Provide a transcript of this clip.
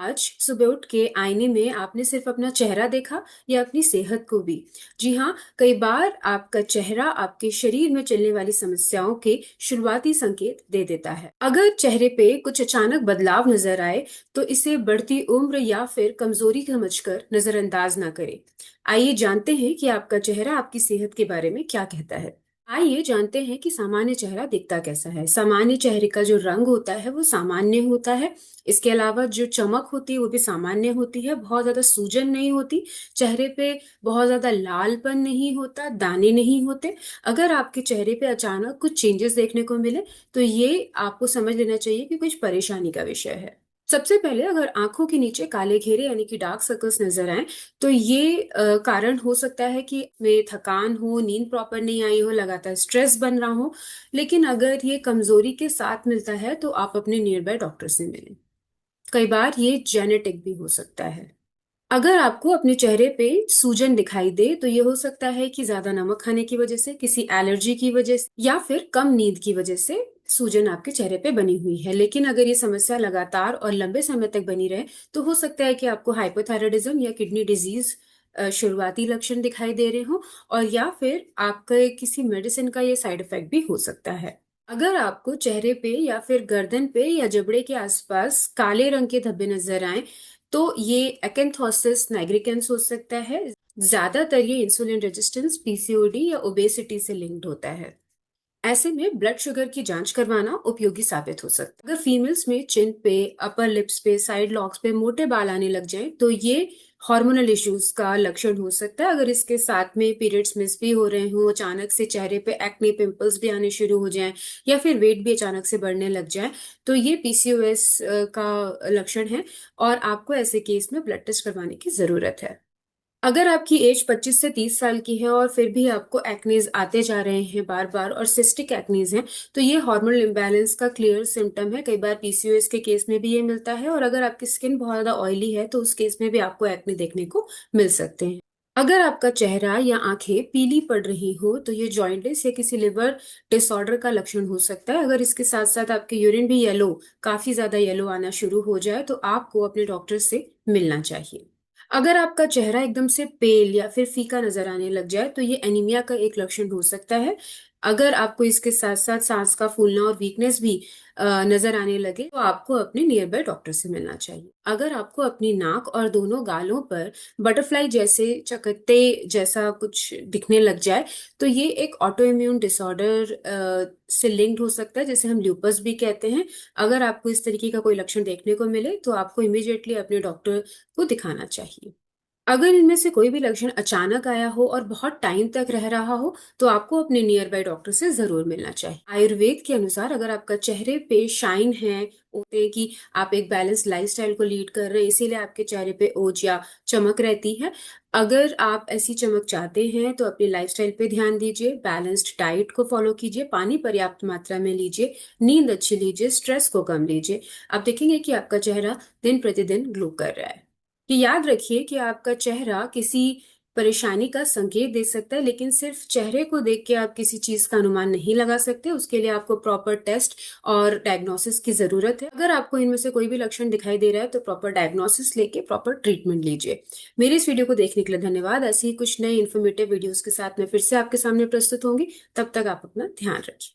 आज सुबह उठ के आईने में आपने सिर्फ अपना चेहरा देखा या अपनी सेहत को भी? जी हाँ, कई बार आपका चेहरा आपके शरीर में चलने वाली समस्याओं के शुरुआती संकेत दे देता है। अगर चेहरे पे कुछ अचानक बदलाव नजर आए, तो इसे बढ़ती उम्र या फिर कमजोरी समझकर नजरअंदाज ना करें। आइए जानते हैं कि आपका चेहरा आपकी सेहत के बारे में क्या कहता है। आइए जानते हैं कि सामान्य चेहरा दिखता कैसा है। सामान्य चेहरे का जो रंग होता है वो सामान्य होता है। इसके अलावा जो चमक होती है वो भी सामान्य होती है, बहुत ज्यादा सूजन नहीं होती। चेहरे पे बहुत ज्यादा लालपन नहीं होता, दाने नहीं होते। अगर आपके चेहरे पे अचानक कुछ चेंजेस देखने को मिले, तो ये आपको समझ लेना चाहिए कि कुछ परेशानी का विषय है। सबसे पहले अगर आंखों के नीचे काले घेरे यानी कि डार्क सर्कल्स नजर आए, तो ये कारण हो सकता है कि में थकान हो, नींद प्रॉपर नहीं आई हो, लगातार स्ट्रेस बन रहा हो। लेकिन अगर ये कमजोरी के साथ मिलता है तो आप अपने नियर बाय डॉक्टर से मिलें। कई बार ये जेनेटिक भी हो सकता है। अगर आपको अपने चेहरे पे सूजन दिखाई दे, तो ये हो सकता है कि ज्यादा नमक खाने की वजह से, किसी एलर्जी की वजह से या फिर कम नींद की वजह से सूजन आपके चेहरे पे बनी हुई है। लेकिन अगर ये समस्या लगातार और लंबे समय तक बनी रहे, तो हो सकता है कि आपको हाइपोथायराइडिज्म या किडनी डिजीज शुरुआती लक्षण दिखाई दे रहे हो, और या फिर आपके किसी मेडिसिन का ये साइड इफेक्ट भी हो सकता है। अगर आपको चेहरे पे या फिर गर्दन पे या जबड़े के आसपास काले रंग के धब्बे नजर आए, तो ये एकेंथोसिस नाइग्रिकेंस हो सकता है। ज्यादातर ये इंसुलिन रेजिस्टेंस, पीसीओडी या ओबेसिटी से लिंक्ड होता है। ऐसे में ब्लड शुगर की जांच करवाना उपयोगी साबित हो सकता है। अगर फीमेल्स में चिन पे, अपर लिप्स पे, साइड लॉक्स पे मोटे बाल आने लग जाएं, तो ये हार्मोनल इश्यूज का लक्षण हो सकता है। अगर इसके साथ में पीरियड्स मिस भी हो रहे हों, अचानक से चेहरे पे एक्ने पिंपल्स भी आने शुरू हो जाएं, या फिर वेट भी अचानक से बढ़ने लग जाए, तो ये पीसीओएस का लक्षण है, और आपको ऐसे केस में ब्लड टेस्ट करवाने की जरूरत है। अगर आपकी एज 25 से 30 साल की है और फिर भी आपको एक्नीज आते जा रहे हैं बार बार, और सिस्टिक एक्नीज हैं, तो ये हार्मोनल इम्बैलेंस का क्लियर सिम्टम है। कई बार पीसीओएस के केस में भी ये मिलता है, और अगर आपकी स्किन बहुत ज्यादा ऑयली है, तो उस केस में भी आपको एक्ने देखने को मिल सकते हैं। अगर आपका चेहरा या आंखें पीली पड़ रही हो, तो ये जॉइंटिस या किसी लिवर डिसऑर्डर का लक्षण हो सकता है। अगर इसके साथ साथ आपके यूरिन भी येलो, काफी ज्यादा येलो आना शुरू हो जाए, तो आपको अपने डॉक्टर से मिलना चाहिए। अगर आपका चेहरा एकदम से पेल या फिर फीका नजर आने लग जाए, तो ये एनीमिया का एक लक्षण हो सकता है। अगर आपको इसके साथ साथ सांस का फूलना और वीकनेस भी नजर आने लगे, तो आपको अपने नियर बाय डॉक्टर से मिलना चाहिए। अगर आपको अपनी नाक और दोनों गालों पर बटरफ्लाई जैसे चकत्ते जैसा कुछ दिखने लग जाए, तो ये एक ऑटो इम्यून डिसऑर्डर से लिंक्ड हो सकता है, जिसे हम ल्यूपस भी कहते हैं। अगर आपको इस तरीके का कोई लक्षण देखने को मिले, तो आपको इमीडिएटली अपने डॉक्टर को दिखाना चाहिए। अगर इनमें से कोई भी लक्षण अचानक आया हो और बहुत टाइम तक रह रहा हो, तो आपको अपने नियर बाय डॉक्टर से जरूर मिलना चाहिए। आयुर्वेद के अनुसार अगर आपका चेहरे पे शाइन है, होते हैं कि आप एक बैलेंस लाइफस्टाइल को लीड कर रहे हैं, इसीलिए आपके चेहरे पे ओज या चमक रहती है। अगर आप ऐसी चमक चाहते हैं, तो अपनी लाइफस्टाइल पे ध्यान दीजिए, बैलेंस्ड डाइट को फॉलो कीजिए, पानी पर्याप्त मात्रा में लीजिए, नींद अच्छी लीजिए, स्ट्रेस को कम लीजिए। आप देखेंगे कि आपका चेहरा दिन प्रतिदिन ग्लो कर रहा है। कि याद रखिए कि आपका चेहरा किसी परेशानी का संकेत दे सकता है, लेकिन सिर्फ चेहरे को देख के आप किसी चीज का अनुमान नहीं लगा सकते। उसके लिए आपको प्रॉपर टेस्ट और डायग्नोसिस की जरूरत है। अगर आपको इनमें से कोई भी लक्षण दिखाई दे रहा है, तो प्रॉपर डायग्नोसिस लेके प्रॉपर ट्रीटमेंट लीजिए। मेरे इस वीडियो को देखने के लिए धन्यवाद। ऐसे ही कुछ नए इन्फॉर्मेटिव वीडियोस के साथ मैं फिर से आपके सामने प्रस्तुत होंगी। तब तक आप अपना ध्यान रखिए।